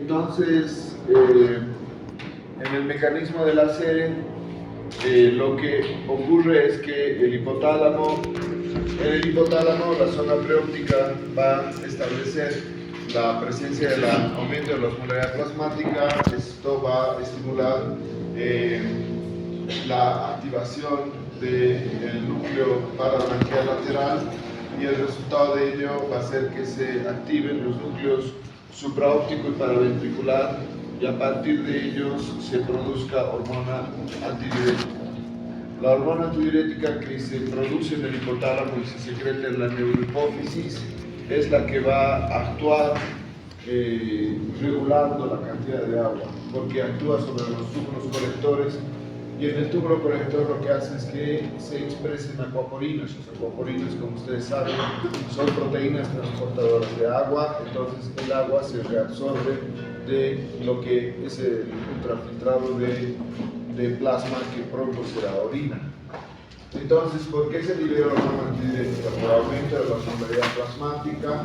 Entonces, en el mecanismo de la C, lo que ocurre es que en el hipotálamo la zona preóptica va a establecer la presencia del aumento de la osmolaridad plasmática. Esto va a estimular la activación del núcleo parabranquial lateral, y el resultado de ello va a ser que se activen los núcleos supraóptico y paraventricular, y a partir de ellos se produzca hormona antidiurética. La hormona antidiurética que se produce en el hipotálamo y se secreta en la neurohipófisis es la que va a actuar regulando la cantidad de agua, porque actúa sobre los túbulos colectores, y en el túbulo colector lo que hace es que se expresen acuaporinas. Los acuaporinas, como ustedes saben, son proteínas transportadoras de agua. Entonces el agua se reabsorbe de lo que es el ultrafiltrado de plasma que produce la orina. Entonces, ¿por qué se libera hormona antidiurética? Por aumento de la osmolaridad plasmática,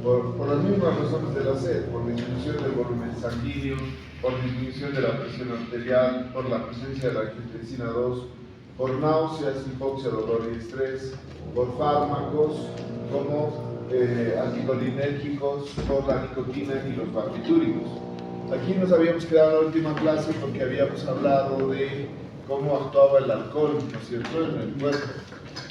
por las mismas razones de la sed, por disminución del volumen sanguíneo, por disminución de la presión arterial, por la presencia de la angiotensina 2, por náuseas, hipoxia, dolor y estrés, por fármacos como anticolinérgicos, por la nicotina y los barbitúricos. Aquí nos habíamos quedado en la última clase porque habíamos hablado de cómo actuaba el alcohol, ¿no es cierto?, en el cuerpo.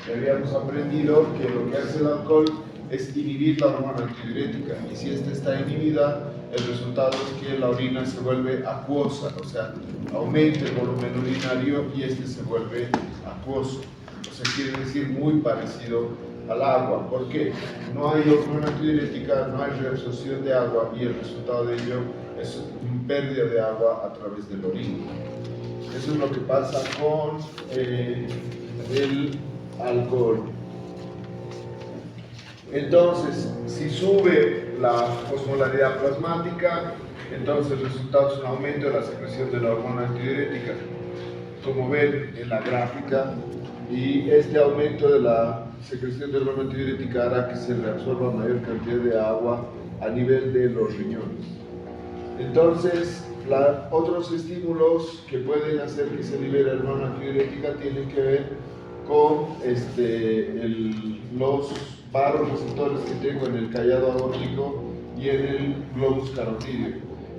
Y habíamos aprendido que lo que hace el alcohol es inhibir la hormona antidiurética, y si esta está inhibida, el resultado es que la orina se vuelve acuosa, o sea, aumenta el volumen urinario y este se vuelve acuoso. O sea, quiere decir muy parecido al agua. ¿Por qué? No hay hormona antidiurética, no hay reabsorción de agua, y el resultado de ello es pérdida de agua a través del orina. Eso es lo que pasa con el alcohol. Entonces, si sube la osmolaridad plasmática, entonces el resultado es un aumento de la secreción de la hormona antidiurética, como ven en la gráfica, y este aumento de la secreción de la hormona antidiurética hará que se reabsorba mayor cantidad de agua a nivel de los riñones. Entonces, otros estímulos que pueden hacer que se libere la hormona antidiurética tienen que ver con los vasoreceptores que tengo en el callado aórtico y en el globus carotídeo.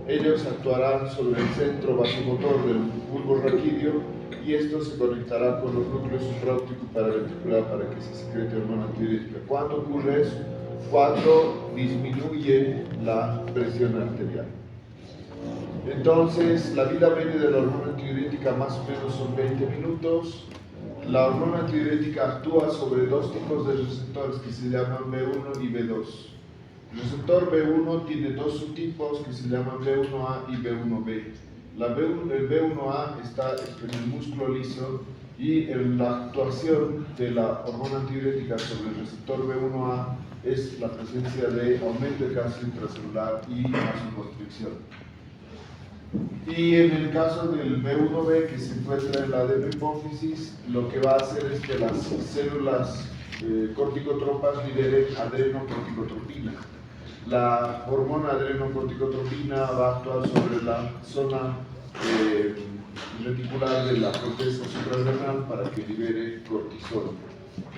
Ellos actuarán sobre el centro vasomotor del bulbo raquídeo, y esto se conectará con los núcleos supraóptico y paraventricular para que se secrete hormona antidiurética. ¿Cuándo ocurre eso? Cuando disminuye la presión arterial. Entonces, la vida media de la hormona antidiurética más o menos son 20 minutos. La hormona antidiurética actúa sobre dos tipos de receptores que se llaman B1 y B2. El receptor B1 tiene dos subtipos que se llaman B1A y B1B. El B1A está en el músculo liso, y la actuación de la hormona antidiurética sobre el receptor B1A es la presencia de aumento de calcio intracelular y vasoconstricción. Y en el caso del B1B, que se encuentra en la adenohipófisis, lo que va a hacer es que las células corticotropas liberen adrenocorticotropina. La hormona adrenocorticotropina va a actuar sobre la zona reticular de la corteza suprarrenal para que libere cortisol.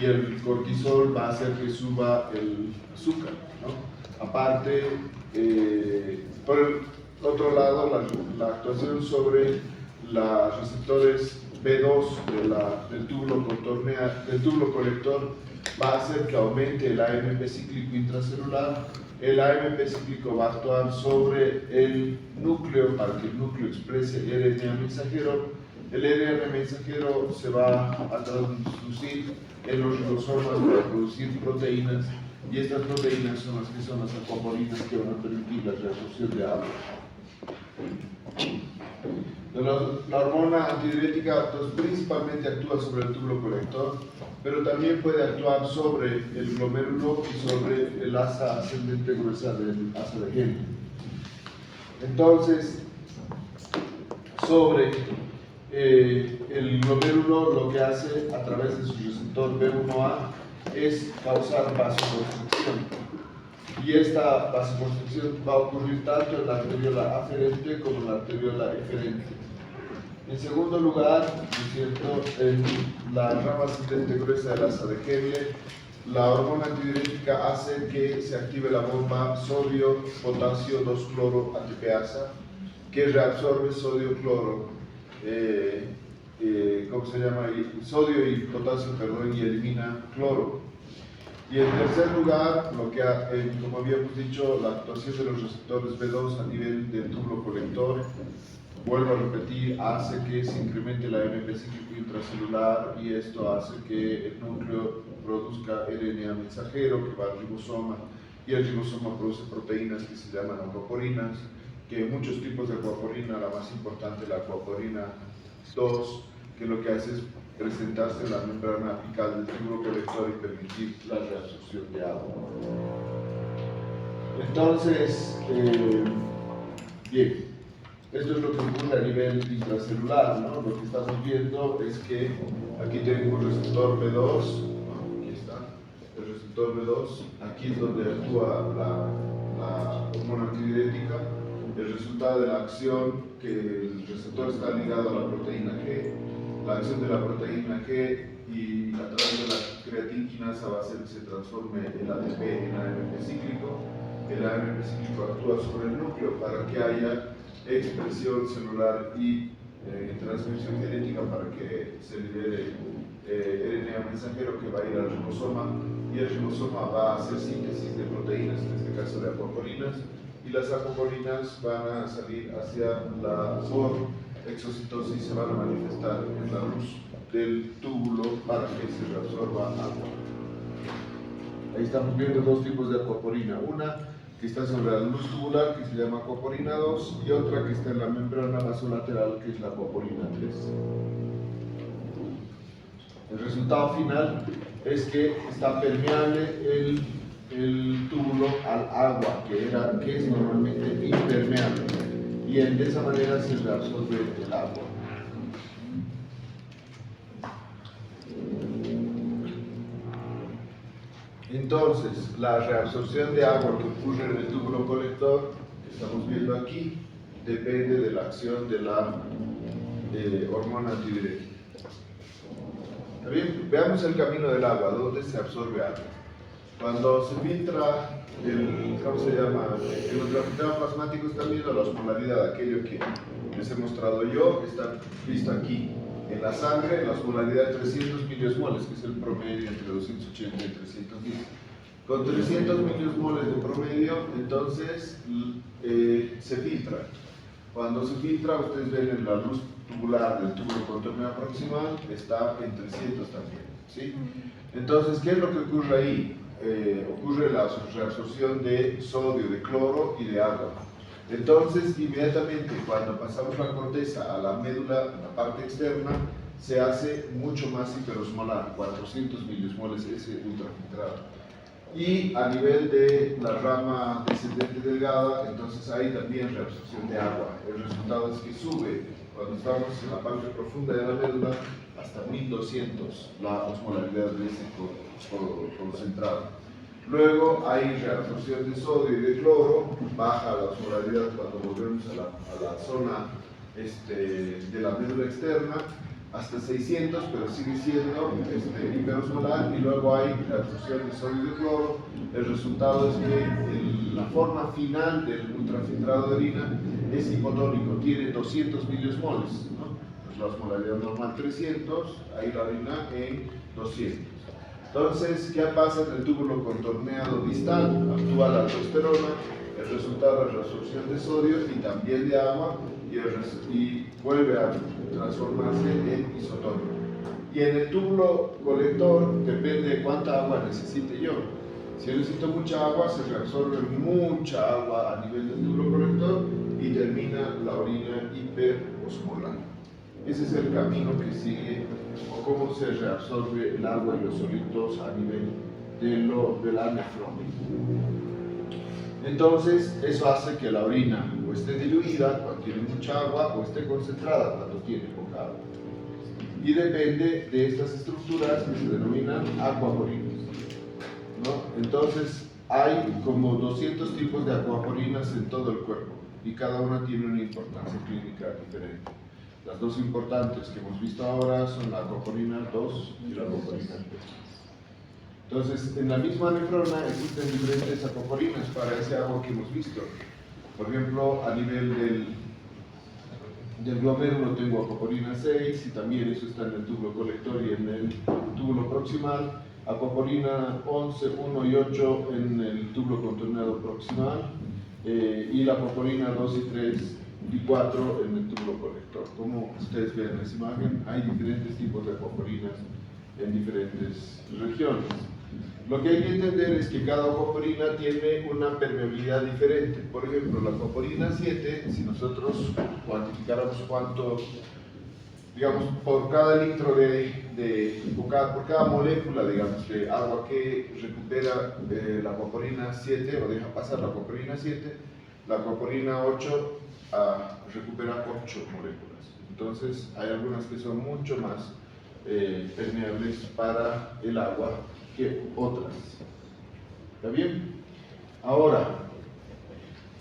Y el cortisol va a hacer que suba el azúcar, ¿no? Aparte, por el otro lado, la actuación sobre los receptores B2 del túbulo colector va a hacer que aumente el AMP cíclico intracelular. El AMP cíclico va a actuar sobre el núcleo para que el núcleo exprese el RNA mensajero. El RNA mensajero se va a traducir en los ribosomas para producir proteínas, y estas proteínas son las acuaporinas que van a permitir la reabsorción de agua. La hormona antidiurética principalmente actúa sobre el túbulo colector, pero también puede actuar sobre el glomérulo y sobre el asa ascendente gruesa del asa de Henle. Entonces, sobre el glomérulo, lo que hace a través de su receptor B1A es causar vasoconstricción. Y esta vasoconstricción va a ocurrir tanto en la arteriola aferente como en la arteriola eferente. En segundo lugar, ¿no es cierto?, en la rama ascendente gruesa del asa de Henle, la hormona antidiurética hace que se active la bomba sodio-potasio 2-cloro ATPasa, que reabsorbe sodio-cloro, ¿cómo se llama? Sodio y potasio, perdón, y elimina cloro. Y en tercer lugar, lo que, como habíamos dicho, la actuación de los receptores B2 a nivel del túbulo colector, vuelvo a repetir, hace que se incremente la AMP cíclico intracelular y esto hace que el núcleo produzca RNA mensajero que va al ribosoma y el ribosoma produce proteínas que se llaman aquaporinas, que hay muchos tipos de aquaporina, la más importante la aquaporina 2, que lo que hace es presentarse en la membrana apical del túbulo colector y permitir la reabsorción de agua. Entonces, bien, esto es lo que ocurre a nivel intracelular, ¿no? Lo que estamos viendo es que aquí tengo un receptor B2, ¿no? Aquí está, el receptor B2, aquí es donde actúa la hormona antidiurética. El resultado de la acción, que el receptor está ligado a la proteína G, la acción de la proteína G y a través de la creatinquinasa va a hacer que se transforme el ATP en AMP cíclico. El AMP cíclico actúa sobre el núcleo para que haya expresión celular y transcripción genética para que se libere RNA mensajero que va a ir al ribosoma y el ribosoma va a hacer síntesis de proteínas, en este caso de aquaporinas, y las aquaporinas van a salir hacia la exocitosis y se van a manifestar en la luz del túbulo para que se reabsorba agua. Ahí estamos viendo dos tipos de aquaporina, una que está sobre la luz tubular, que se llama aquaporina 2, y otra que está en la membrana vasolateral, que es la aquaporina 3. El resultado final es que está permeable el túbulo al agua, que es normalmente impermeable, y de esa manera se reabsorbe el agua. Entonces, la reabsorción de agua que ocurre en el túbulo colector, que estamos viendo aquí, depende de la acción de la hormona antidiurética. ¿Está bien? Veamos el camino del agua, ¿dónde se absorbe agua? Cuando se filtra ¿cómo se llama? El ultrafiltrado plasmático está viendo la osmolaridad, aquello que les he mostrado yo, está visto aquí. En la sangre, la osmolaridad de 300 miliosmoles, que es el promedio entre 280 y 310. Con 300 miliosmoles de promedio, entonces se filtra. Cuando se filtra, ustedes ven en la luz tubular del túbulo contorno proximal, está en 300 también, ¿sí? Entonces, ¿qué es lo que ocurre ahí? Ocurre la reabsorción de sodio, de cloro y de agua. Entonces, inmediatamente cuando pasamos la corteza a la médula, la parte externa, se hace mucho más hiperosmolar, 400 miliosmoles ese ultrafiltrado. Y a nivel de la rama descendente delgada, entonces hay también reabsorción de agua. El resultado es que sube, cuando estamos en la parte profunda de la médula, hasta 1200 la osmolaridad de ese concentrado. Luego hay reabsorción de sodio y de cloro, baja la osmolaridad cuando volvemos a la zona de la médula externa, hasta 600, pero sigue siendo hiperosmolar, y luego hay reabsorción de sodio y de cloro. El resultado es que la forma final del ultrafiltrado de orina es hipotónico, tiene 200 miliosmoles, ¿no? Pues la osmolaridad normal 300, ahí la orina en 200. Entonces, ¿qué pasa en el túbulo contorneado distal? Actúa la aldosterona, el resultado es la reabsorción de sodio y también de agua, y vuelve a transformarse en isotónico. Y en el túbulo colector depende de cuánta agua necesite yo. Si yo necesito mucha agua, se reabsorbe mucha agua a nivel del túbulo colector y termina la orina hiperosmolar. Ese es el camino que sigue, o cómo se reabsorbe el agua y los sólidos a nivel de la nefrona. Entonces, eso hace que la orina o esté diluida cuando tiene mucha agua o esté concentrada cuando tiene poca agua. Y depende de estas estructuras que se denominan aquaporinas, ¿no? Entonces, Hay como 200 tipos de acuaporinas en todo el cuerpo y cada una tiene una importancia clínica diferente. Las dos importantes que hemos visto ahora son la acuaporina 2 y la acuaporina 3. Entonces, en la misma nefrona existen diferentes acuaporinas para ese agua que hemos visto. Por ejemplo, a nivel del glomérulo tengo acuaporina 6 y también eso está en el túbulo colector y en el túbulo proximal. Acuaporina 11, 1 y 8 en el túbulo contorneado proximal y la acuaporina 2 y 3 y 4 en el túbulo colector. Como ustedes ven en esa imagen, hay diferentes tipos de acuaporinas en diferentes regiones. Lo que hay que entender es que cada acuaporina tiene una permeabilidad diferente. Por ejemplo, la acuaporina 7, si nosotros cuantificáramos cuánto, digamos, por cada litro por cada molécula, digamos, de agua que recupera la acuaporina 7 o deja pasar la acuaporina 7, la acuaporina 8 recupera 8 moléculas. Entonces, hay algunas que son mucho más permeables para el agua que otras. ¿Está bien? Ahora,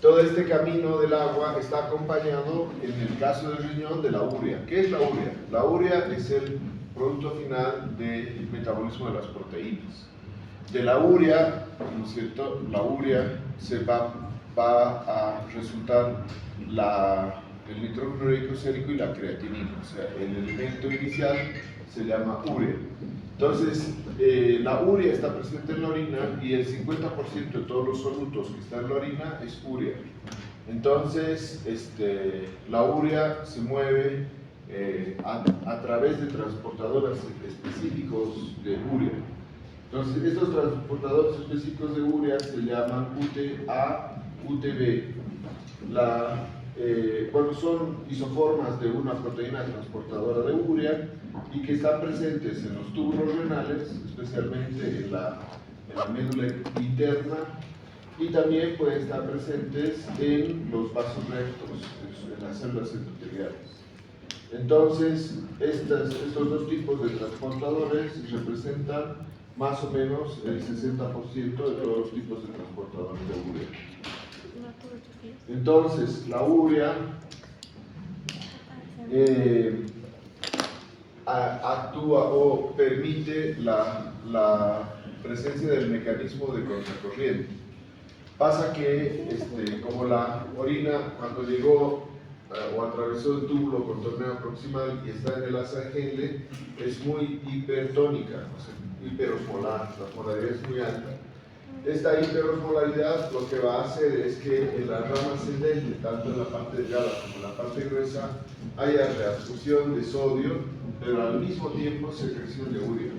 todo este camino del agua está acompañado, en el caso del riñón, de la urea. ¿Qué es la urea? La urea es el producto final del metabolismo de las proteínas. De la urea, ¿no es cierto? La urea se va a resultar el nitrógeno ureico sérico y la creatinina. O sea, el elemento inicial se llama urea. Entonces, la urea está presente en la orina y el 50% de todos los solutos que están en la orina es urea. Entonces, la urea se mueve a través de transportadores específicos de urea. Entonces, estos transportadores específicos de urea se llaman UTA, UTB. Cuando son isoformas de una proteína transportadora de urea y que están presentes en los túbulos renales, especialmente en la médula interna, y también pueden estar presentes en los vasos rectos, en las células endoteliales. Entonces, estos dos tipos de transportadores representan más o menos el 60% de todos los tipos de transportadores de urea. Entonces, la urea actúa o permite la presencia del mecanismo de contracorriente. Pasa que, como la orina, cuando llegó o atravesó el túbulo contorneado proximal y está en el asa Henle, es muy hipertónica, o sea, hiperosmolar, la osmolaridad es muy alta. Esta hiperosmolaridad lo que va a hacer es que en la rama ascendente, tanto en la parte delgada como en la parte gruesa, haya reabsorción de sodio, pero al mismo tiempo secreción de urea.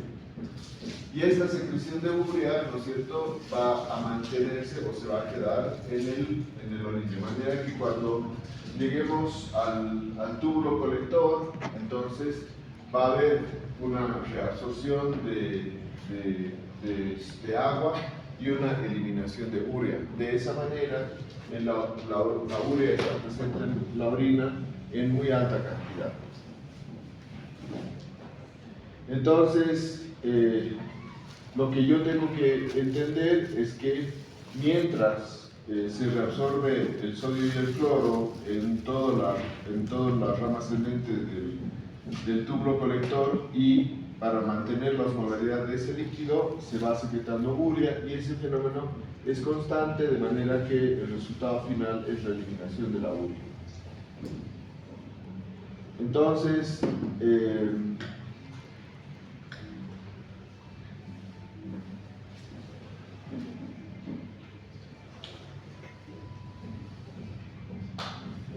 Y esta secreción de urea, ¿no es cierto?, va a mantenerse o se va a quedar en el orina. De manera que cuando lleguemos al túbulo colector, entonces va a haber una reabsorción de agua y una eliminación de urea. De esa manera, la urea está presente en la orina en muy alta cantidad. Entonces, lo que yo tengo que entender es que mientras se reabsorbe el sodio y el cloro en toda la rama ascendente del túbulo colector y para mantener la osmolaridad de ese líquido se va secretando urea y ese fenómeno es constante de manera que el resultado final es la eliminación de la urea. Entonces,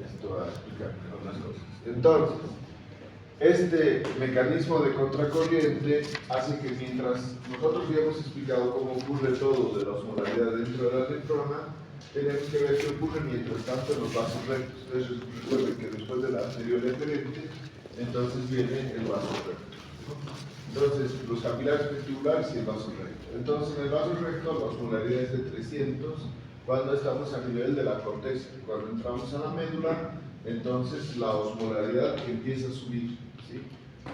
esto va a explicar algunas cosas. Entonces, este mecanismo de contracorriente hace que mientras nosotros ya hemos explicado cómo ocurre todo de la osmolaridad dentro de la nefrona, tenemos que ver qué ocurre mientras tanto en los vasos rectos. Entonces recuerden que después de la anterior referente, entonces viene el vaso recto, ¿no? Entonces los capilares vestibulares y el vaso recto. Entonces en el vaso recto la osmolaridad es de 300 cuando estamos a nivel de la corteza. Cuando entramos a la médula, entonces la osmolaridad empieza a subir, ¿sí?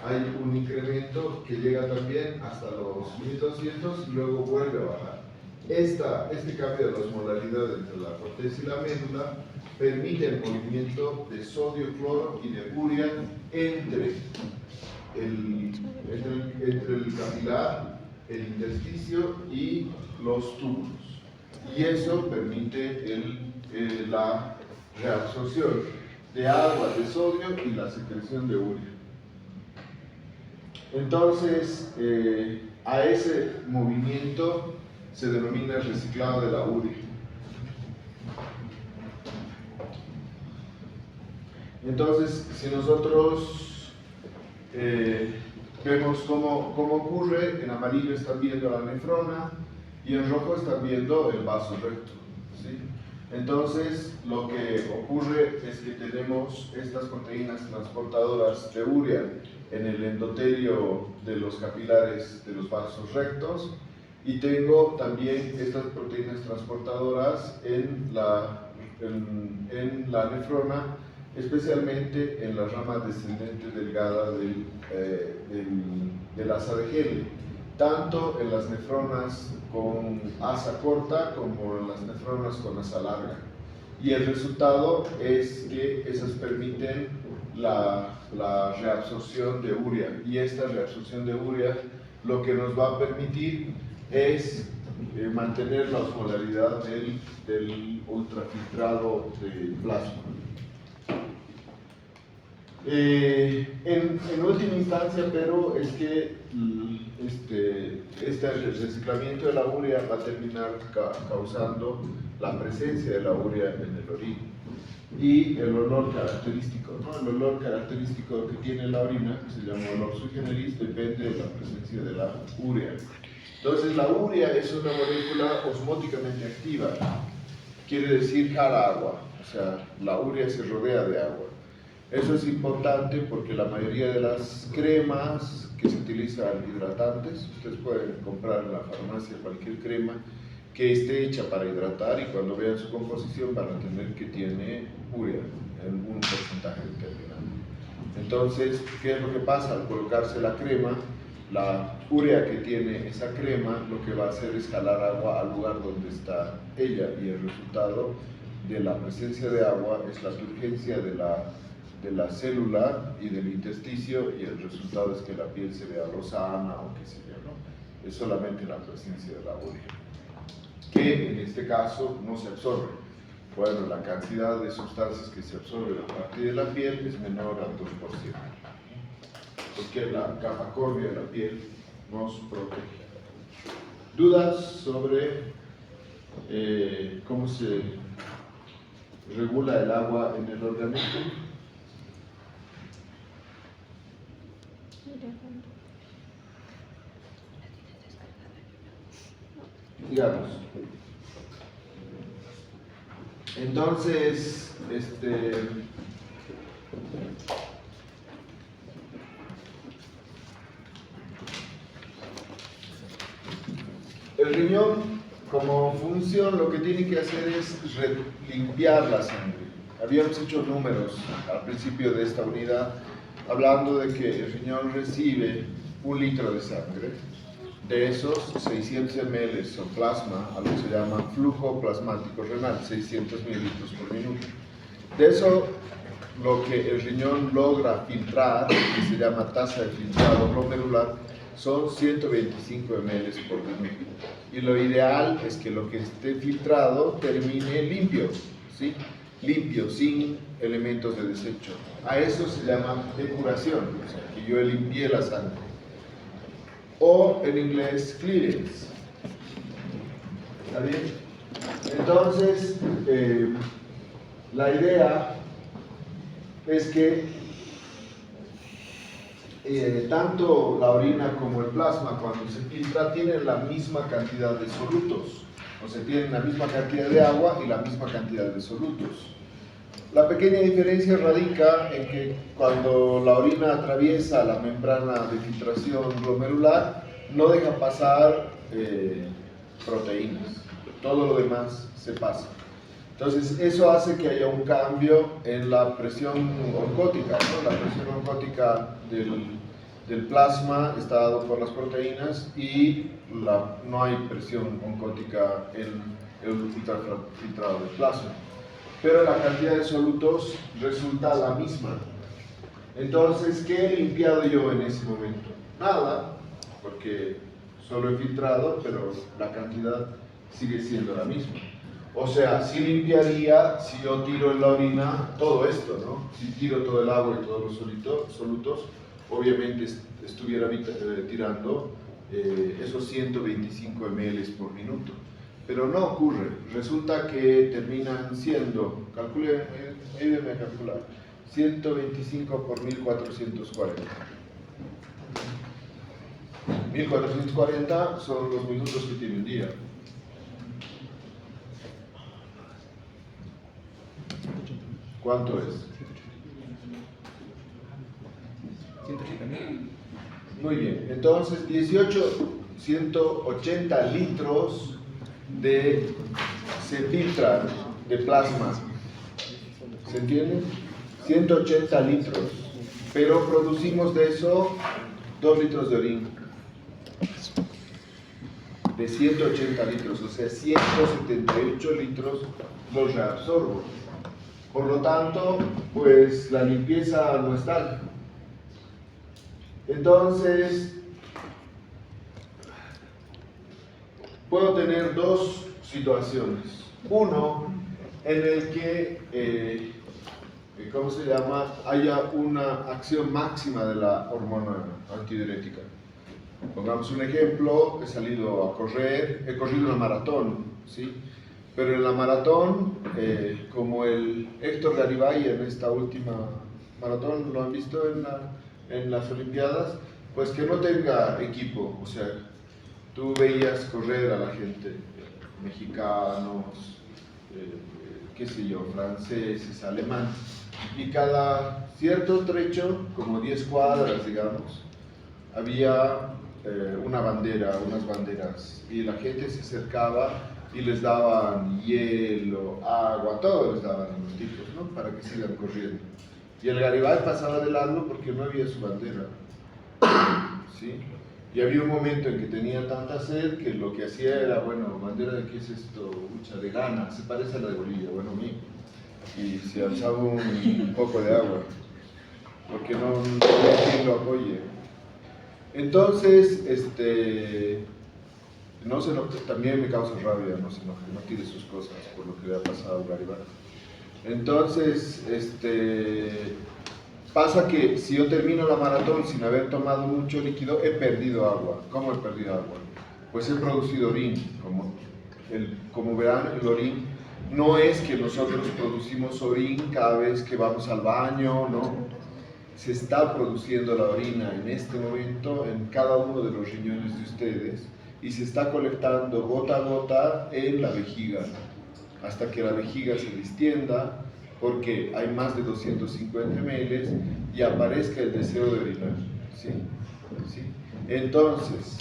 Hay un incremento que llega también hasta los 1200 y luego vuelve a bajar. Este cambio de la osmolaridad entre la corteza y la médula permite el movimiento de sodio, cloro y de urea entre el capilar, el intersticio y los túbulos. Y eso permite la reabsorción de agua, de sodio y la secreción de urea. Entonces, a ese movimiento se denomina el reciclado de la urea. Entonces, si nosotros vemos cómo ocurre, en amarillo están viendo la nefrona y en rojo están viendo el vaso recto, ¿sí? Entonces, lo que ocurre es que tenemos estas proteínas transportadoras de urea en el endotelio de los capilares de los vasos rectos, y tengo también estas proteínas transportadoras en la nefrona, especialmente en la rama descendente delgada del asa de Helle, tanto en las nefronas con asa corta como en las nefronas con asa larga. Y el resultado es que esas permiten la reabsorción de urea, y esta reabsorción de urea lo que nos va a permitir es mantener la osmolaridad del ultrafiltrado de plasma. En última instancia, pero es que este reciclamiento de la urea va a terminar causando la presencia de la urea en el orina y el olor característico, ¿no? El olor característico que tiene la orina, que se llama olor sui generis, depende de la presencia de la urea. Entonces, la urea es una molécula osmóticamente activa, quiere decir jala agua, o sea, la urea se rodea de agua. Eso es importante porque la mayoría de las cremas que se utilizan hidratantes, ustedes pueden comprar en la farmacia cualquier crema que esté hecha para hidratar, y cuando vean su composición van a tener que tiene urea en un porcentaje determinado. Entonces, ¿qué es lo que pasa? Al colocarse la crema, la urea que tiene esa crema lo que va a hacer es jalar agua al lugar donde está ella, y el resultado de la presencia de agua es la turgencia de la célula y del intersticio, y el resultado es que la piel se vea lozana o qué sé yo, ¿no? Es solamente la presencia de la urea, que en este caso no se absorbe. Bueno, la cantidad de sustancias que se absorben a partir de la piel es menor al 2%, porque la capa córnea de la piel nos protege. ¿Dudas sobre cómo se regula el agua en el organismo? Digamos. Entonces, el riñón, como función, lo que tiene que hacer es limpiar la sangre. Habíamos hecho números al principio de esta unidad, hablando de que el riñón recibe 1 litro de sangre. De esos, 600 ml son plasma, algo que se llama flujo plasmático renal, 600 mililitros por minuto. De eso, lo que el riñón logra filtrar, que se llama tasa de filtrado glomerular, son 125 ml por minuto. Y lo ideal es que lo que esté filtrado termine limpio, ¿sí? Limpio, sin elementos de desecho. A eso se llama depuración, o sea, que yo limpié la sangre. O en inglés, clearance. ¿Está bien? Entonces, la idea es que tanto la orina como el plasma, cuando se filtra, tienen la misma cantidad de solutos, o sea, tienen la misma cantidad de agua y la misma cantidad de solutos. La pequeña diferencia radica en que cuando la orina atraviesa la membrana de filtración glomerular, no deja pasar proteínas, todo lo demás se pasa. Entonces, eso hace que haya un cambio en la presión oncótica, ¿no? La presión oncótica del plasma está dado por las proteínas y no hay presión oncótica en el ultrafiltrado del plasma. Pero la cantidad de solutos resulta la misma. Entonces, ¿qué he limpiado yo en ese momento? Nada, porque solo he filtrado, pero la cantidad sigue siendo la misma. O sea, sí limpiaría si yo tiro en la orina todo esto, ¿no? Si tiro todo el agua y todos los solutos, obviamente estuviera tirando esos 125 ml por minuto. Pero no ocurre. Resulta que terminan siendo, ayúdenme a calcular, 125 por 1440. 1440 son los minutos que tiene un día. ¿Cuánto es? 180.000. Muy bien, entonces 180 litros se filtran de plasma. ¿Se entiende? 180 litros. Pero producimos de eso 2 litros de orina. De 180 litros, o sea, 178 litros los reabsorbo. Por lo tanto, pues la limpieza no es tal. Entonces, puedo tener dos situaciones. Uno, en el que, ¿cómo se llama?, haya una acción máxima de la hormona antidiurética. Pongamos un ejemplo, he salido a correr, he corrido una maratón, ¿sí? Pero en la maratón, como el Héctor Garibay en esta última maratón, ¿lo han visto en las Olimpiadas? Pues que no tenga equipo, o sea, tú veías correr a la gente, mexicanos, qué sé yo, franceses, alemanes, y cada cierto trecho, como 10 cuadras, digamos, había una bandera, unas banderas, y la gente se acercaba y les daban hielo, agua, todo les daban a los tipos, ¿no? Para que sigan corriendo. Y el Garibay pasaba de largo porque no había su bandera, ¿sí? Y había un momento en que tenía tanta sed que lo que hacía era, bueno, bandera de qué es esto, mucha de Ghana, se parece a la de Bolivia, bueno, a mí. Y se alzaba un poco de agua, porque no había quien lo apoye. Entonces, no se enoje, también me causa rabia, no se enoje, no tire sus cosas por lo que le ha pasado a Garibay. Entonces, pasa que si yo termino la maratón sin haber tomado mucho líquido, he perdido agua. ¿Cómo he perdido agua? Pues he producido orín. Como verán, el orín no es que nosotros producimos orín cada vez que vamos al baño, no. Se está produciendo la orina en este momento en cada uno de los riñones de ustedes y se está colectando gota a gota en la vejiga hasta que la vejiga se distienda porque hay más de 250 ml y aparezca el deseo de orinar. ¿Sí? ¿Sí? Entonces,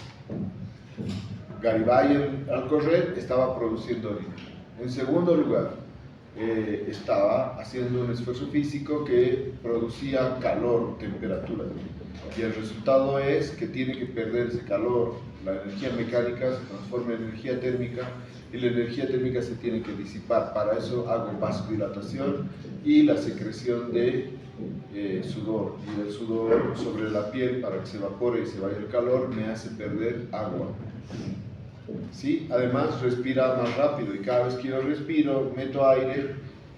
Garibay al correr estaba produciendo orina. En segundo lugar, estaba haciendo un esfuerzo físico que producía calor, temperatura. Y el resultado es que tiene que perder ese calor. La energía mecánica se transforma en energía térmica y la energía térmica se tiene que disipar. Para eso hago vasodilatación y la secreción de sudor. Y el sudor sobre la piel, para que se evapore y se vaya el calor, me hace perder agua. ¿Sí? Además respira más rápido y cada vez que yo respiro, meto aire,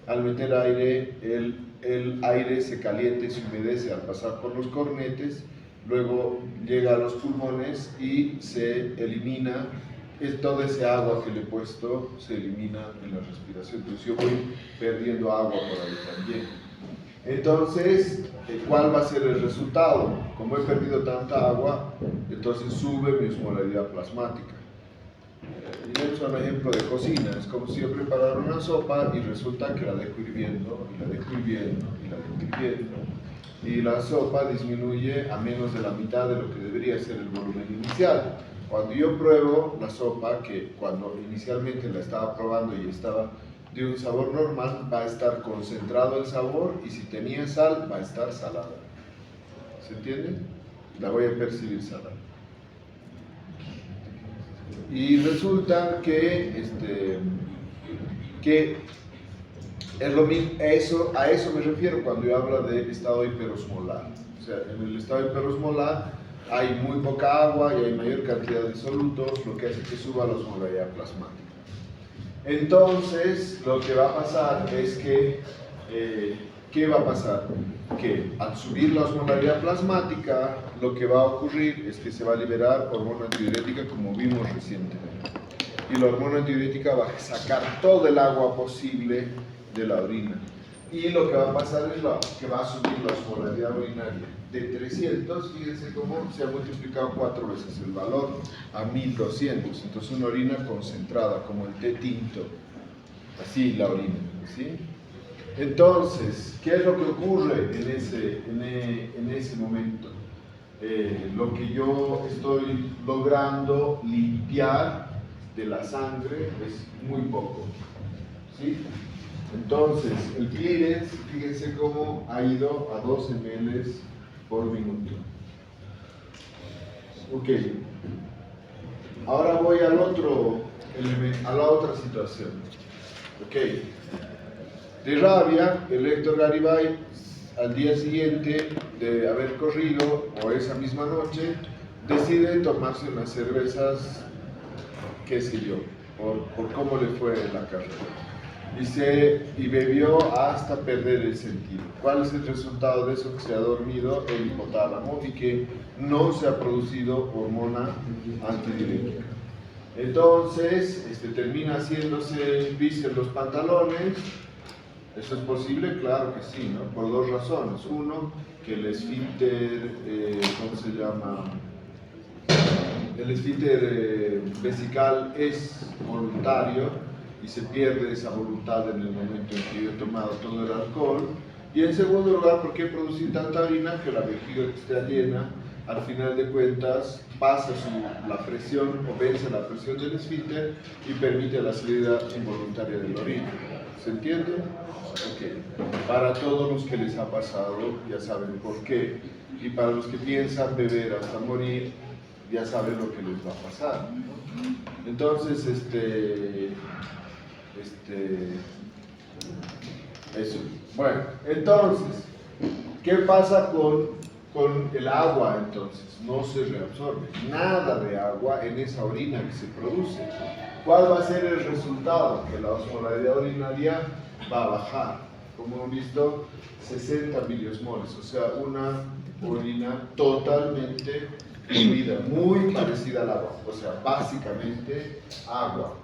al meter aire, el aire se calienta y se humedece al pasar por los cornetes, luego llega a los pulmones y se elimina, todo ese agua que le he puesto se elimina en la respiración, entonces yo voy perdiendo agua por ahí también. Entonces, ¿cuál va a ser el resultado? Como he perdido tanta agua, entonces sube mi osmolaridad plasmática. Tenemos un ejemplo de cocina, es como si yo preparara una sopa y resulta que la dejo hirviendo, y la dejo hirviendo, y la dejo hirviendo, y la sopa disminuye a menos de la mitad de lo que debería ser el volumen inicial. Cuando yo pruebo la sopa, que cuando inicialmente la estaba probando y estaba de un sabor normal, va a estar concentrado el sabor, y si tenía sal, va a estar salada. ¿Se entiende? la voy a percibir salada. Y resulta que es lo mismo, a eso me refiero cuando yo hablo de estado hiperosmolar. O sea, en el estado hiperosmolar hay muy poca agua y hay mayor cantidad de solutos, lo que hace que suba la osmolaridad plasmática. Entonces, lo que va a pasar es que, ¿qué va a pasar? Que al subir la osmolaridad plasmática, lo que va a ocurrir es que se va a liberar hormona antidiurética, como vimos recientemente. Y la hormona antidiurética va a sacar todo el agua posible de la orina. Y lo que va a pasar es que va a subir la osmolaridad urinaria de 300, fíjense cómo se ha multiplicado 4 veces el valor a 1200. Entonces una orina concentrada, como el té tinto, así la orina, ¿sí? Entonces, ¿qué es lo que ocurre en ese momento? Lo que yo estoy logrando limpiar de la sangre es muy poco, ¿sí? Entonces, el clearance, fíjense cómo ha ido a 2 ml por minuto. Ok. Ahora voy al otro elemento, a la otra situación. Ok. De rabia, el Héctor Garibay, al día siguiente de haber corrido, o esa misma noche, decide tomarse unas cervezas, qué sé yo, por cómo le fue en la carrera. Y bebió hasta perder el sentido. ¿Cuál es el resultado de eso? Que se ha dormido el hipotálamo y que no se ha producido hormona antidiurética. Entonces, termina haciéndose pis en los pantalones. ¿Eso es posible? Claro que sí, ¿no? Por 2 razones. Uno, que el esfínter, ¿cómo se llama? El esfínter vesical es voluntario y se pierde esa voluntad en el momento en que yo he tomado todo el alcohol. Y en segundo lugar, ¿por qué producir tanta orina? Que la vejiga que está llena, al final de cuentas, pasa la presión o vence la presión del esfínter y permite la salida involuntaria de la orina. ¿Se entiende? Ok. Para todos los que les ha pasado, ya saben por qué. Y para los que piensan beber hasta morir, ya saben lo que les va a pasar. Entonces, eso. Bueno, entonces, ¿qué pasa con el agua entonces? No se reabsorbe nada de agua en esa orina que se produce. ¿Cuál va a ser el resultado? Que la osmolaridad urinaria va a bajar. Como hemos visto, 60 miliosmoles, o sea, una orina totalmente fluida, muy parecida al agua, o sea, básicamente agua.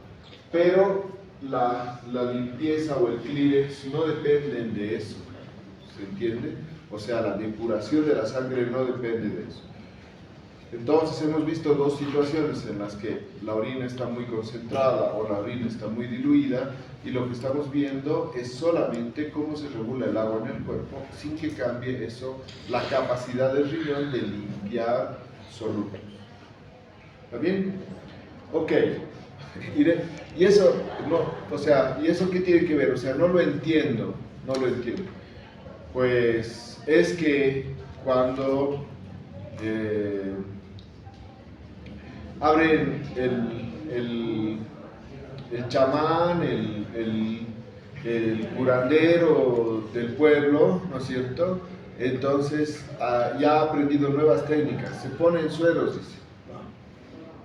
Pero la limpieza o el clearance no dependen de eso, ¿se entiende? O sea, la depuración de la sangre no depende de eso. Entonces hemos visto 2 situaciones en las que la orina está muy concentrada o la orina está muy diluida, y lo que estamos viendo es solamente cómo se regula el agua en el cuerpo sin que cambie eso, la capacidad del riñón de limpiar solutos. ¿Está bien? Ok. Y eso, no, o sea, ¿y eso qué tiene que ver? O sea, no lo entiendo. Pues es que cuando abren el chamán, el curandero del pueblo, ¿no es cierto? Entonces ya ha aprendido nuevas técnicas, se ponen sueros, dice.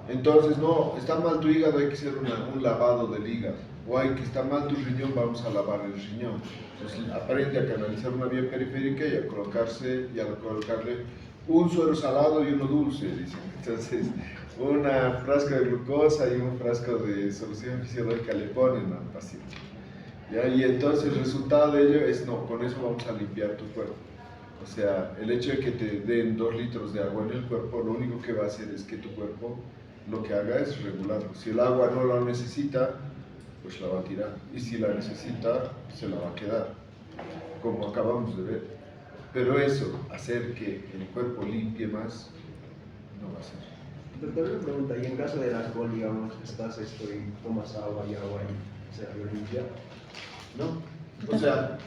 Entonces, no, está mal tu hígado, hay que hacer un lavado del hígado. O está mal tu riñón, vamos a lavar el riñón. Entonces, aprende a canalizar una vía periférica y a colocarle un suero salado y uno dulce, dice. Entonces, una frasco de glucosa y un frasco de solución fisiológica le ponen al paciente. ¿Ya? Y entonces el resultado de ello es, no, con eso vamos a limpiar tu cuerpo. O sea, el hecho de que te den 2 litros de agua en el cuerpo, lo único que va a hacer es que tu cuerpo lo que haga es regularlo. Si el agua no la necesita, pues la va a tirar. Y si la necesita, se la va a quedar, como acabamos de ver. Pero eso, hacer que el cuerpo limpie más, no va a ser. Doctor, una pregunta, y en caso del alcohol, digamos, estás y tomas agua y se limpia, ¿No? O sea,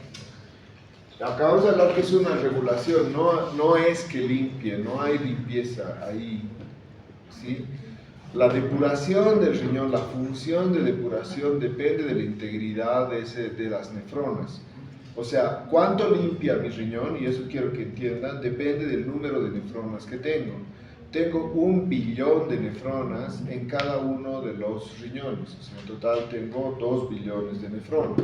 Acabamos de hablar que es una regulación, no es que limpie, no hay limpieza ahí, ¿sí? La depuración del riñón, la función de depuración depende de la integridad de las nefronas. O sea, cuánto limpia mi riñón, y eso quiero que entiendan, depende del número de nefronas que tengo. Tengo 1 billón de nefronas en cada uno de los riñones, o sea, en total tengo 2 billones de nefronas.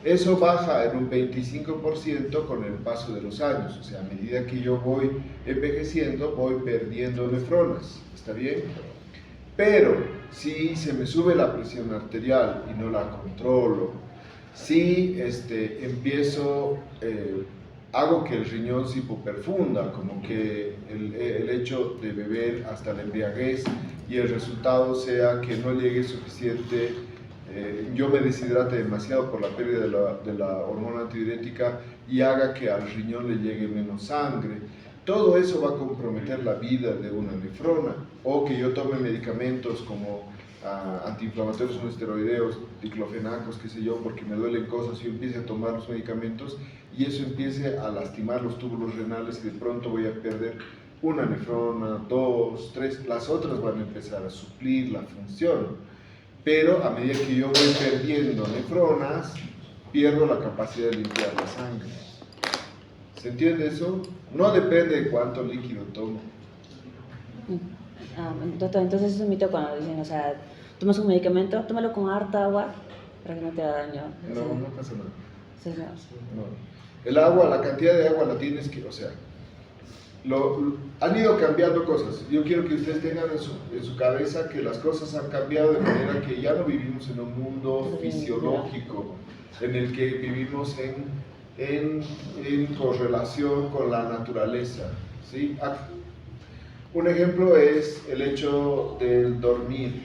Eso baja en un 25% con el paso de los años, o sea, a medida que yo voy envejeciendo, voy perdiendo nefronas, ¿está bien? Pero si se me sube la presión arterial y no la controlo, si empiezo, hago que el riñón se hipoperfunda, como que el hecho de beber hasta la embriaguez y el resultado sea que no llegue suficiente, yo me deshidrate demasiado por la pérdida de la hormona antidiurética y haga que al riñón le llegue menos sangre. Todo eso va a comprometer la vida de una nefrona, o que yo tome medicamentos como antiinflamatorios no esteroideos, diclofenacos, qué sé yo, porque me duelen cosas y yo empiece a tomar los medicamentos y eso empiece a lastimar los túbulos renales y de pronto voy a perder una nefrona, 2, 3, las otras van a empezar a suplir la función, pero a medida que yo voy perdiendo nefronas, pierdo la capacidad de limpiar la sangre. ¿Se entiende eso? No depende de cuánto líquido tomo. Doctor, entonces es un mito cuando dicen, o sea, tomas un medicamento, tómalo con harta agua para que no te haga daño. No pasa nada. Sí, no. No. El agua, la cantidad de agua la tienes que, o sea, han ido cambiando cosas. Yo quiero que ustedes tengan en su cabeza que las cosas han cambiado de manera que ya no vivimos en un mundo fisiológico en el que vivimos en correlación con la naturaleza, ¿sí? Un ejemplo es el hecho del dormir.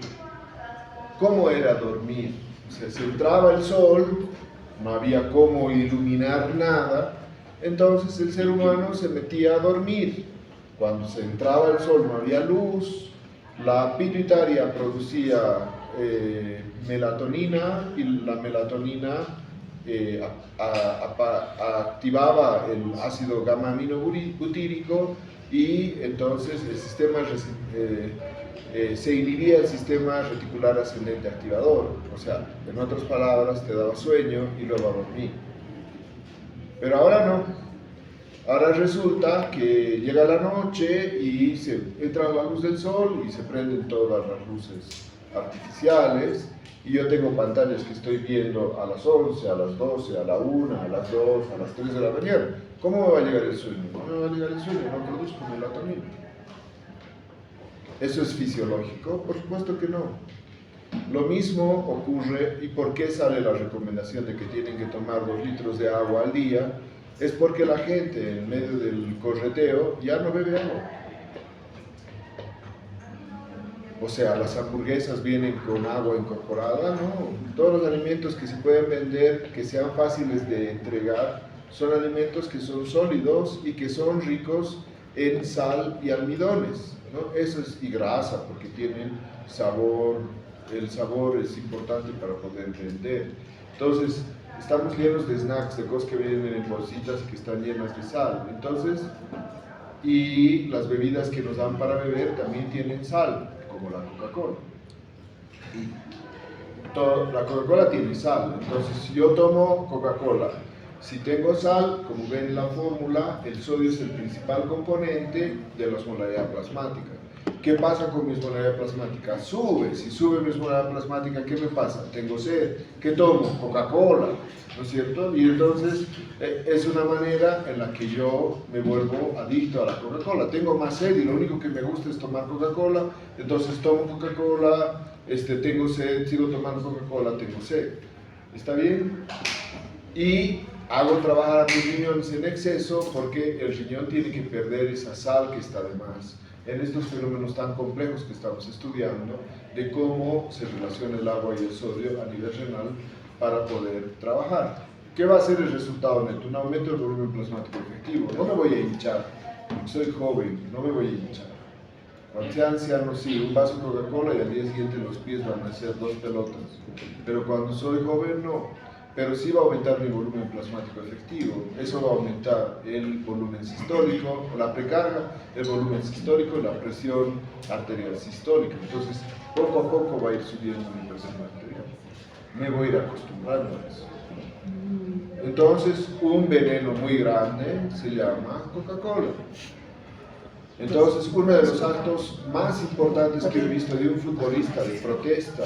¿Cómo era dormir? O sea, si entraba el sol, no había cómo iluminar nada, entonces el ser humano se metía a dormir. Cuando se entraba el sol no había luz, la pituitaria producía melatonina y la melatonina activaba el ácido gamma-aminobutírico y entonces el sistema se inhibía el sistema reticular ascendente activador, o sea, en otras palabras, te daba sueño y luego a dormir. Pero ahora no. Ahora resulta que llega la noche y se entra la luz del sol y se prenden todas las luces artificiales y yo tengo pantallas que estoy viendo a las 11, a las 12, a la 1, a las 2, a las 3 de la mañana. ¿Cómo me va a llegar el sueño? No me va a llegar el sueño, no produzco melatonina. ¿Eso es fisiológico? Por supuesto que no. Lo mismo ocurre, ¿y por qué sale la recomendación de que tienen que tomar 2 litros de agua al día? Es porque la gente en medio del correteo ya no bebe agua. O sea, las hamburguesas vienen con agua incorporada, no. Todos los alimentos que se pueden vender, que sean fáciles de entregar, son alimentos que son sólidos y que son ricos en sal y almidones, ¿no? Eso es, y grasa, porque tienen sabor. El sabor es importante para poder vender. Entonces, estamos llenos de snacks, de cosas que vienen en bolsitas que están llenas de sal. Entonces, y las bebidas que nos dan para beber también tienen sal, como la Coca-Cola. La Coca-Cola tiene sal, entonces si yo tomo Coca-Cola, si tengo sal, como ven en la fórmula, el sodio es el principal componente de la osmolaridad plasmática. ¿Qué pasa con mi osmolaridad plasmática? Sube. Si sube mi osmolaridad plasmática, ¿qué me pasa? Tengo sed. ¿Qué tomo? Coca-Cola, ¿no es cierto? Y entonces es una manera en la que yo me vuelvo adicto a la Coca-Cola. Tengo más sed y lo único que me gusta es tomar Coca-Cola, entonces tomo Coca-Cola, tengo sed, sigo tomando Coca-Cola, tengo sed. ¿Está bien? Y hago trabajar a mis riñones en exceso porque el riñón tiene que perder esa sal que está de más. En estos fenómenos tan complejos que estamos estudiando, de cómo se relaciona el agua y el sodio a nivel renal para poder trabajar. ¿Qué va a ser el resultado neto? Un aumento del volumen plasmático efectivo. No me voy a hinchar, soy joven, no me voy a hinchar. Cuando sea anciano, sí, un vaso de Coca-Cola y al día siguiente los pies van a ser 2 pelotas. Pero cuando soy joven, no. pero sí va a aumentar mi volumen plasmático efectivo. Eso va a aumentar el volumen sistólico, la precarga, el volumen sistólico y la presión arterial sistólica. Entonces, poco a poco va a ir subiendo mi presión arterial. Me voy a ir acostumbrando a eso. Entonces, un veneno muy grande se llama Coca-Cola. Entonces, uno de los actos más importantes que he visto de un futbolista de protesta